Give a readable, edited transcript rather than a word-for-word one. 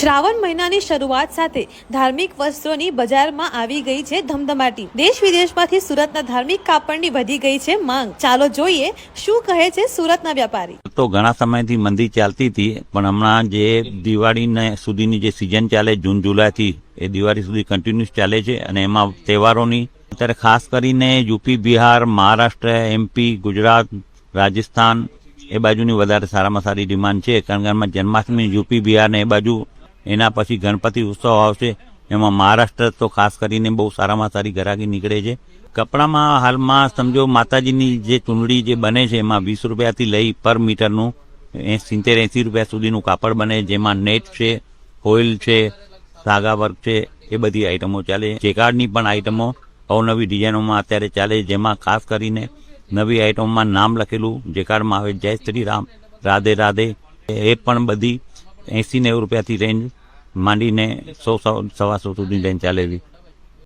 શ્રાવણ મહિનાની શરૂઆત સાથે ધાર્મિક વસ્ત્રોની બજારમાં આવી ગઈ છે ધમધમાટી। દેશ વિદેશમાંથી સુરતના ધાર્મિક કાપડની વધી ગઈ છે માંગ। ચાલો જોઈએ શું કહે છે સુરતના વેપારી। તો ઘણા સમયથી મંદી ચાલતી હતી, પણ હમણાં જે દિવાળી સુધીની જે સિઝન ચાલે જૂન જુલાઈથી એ દિવાળી સુધી કન્ટિન્યુઅસ ચાલે છે અને એમાં તહેવારોની અત્યારે ખાસ કરીને યુપી, બિહાર, મહારાષ્ટ્ર, એમપી, ગુજરાત, રાજસ્થાન એ બાજુની વધારે સારામાં સારી ડિમાન્ડ છે, કારણ કે એમાં જન્માષ્ટમી યુપી, બિહાર ને એ બાજુ, એના પછી ગણપતિ ઉત્સવ આવશે, એમાં મહારાષ્ટ્ર તો ખાસ કરીને બહુ સારામાં સારી ગ્રાહકી નીકળે છે। કપડામાં હાલમાં સમજો માતાજીની જે ચૂંદડી જે બને છે એમાં 20 રૂપિયાથી લઈ પર મીટરનું 70-80 રૂપિયા સુધીનું કાપડ બને, જેમાં નેટ છે, ફોઇલ છે, સાગા વર્ક છે, એ બધી આઈટમો ચાલે। જેકાર્ડની પણ આઈટમો અવનવી ડિઝાઇનોમાં અત્યારે ચાલે, જેમાં ખાસ કરીને નવી આઈટમમાં નામ લખેલું જેકાર્ડમાં આવે જય શ્રી રામ, રાધે રાધે, એ પણ બધી 80-90 રૂપિયાથી રેન્જ માંડીને 100-125 સુધી રેન્જ ચાલેલી।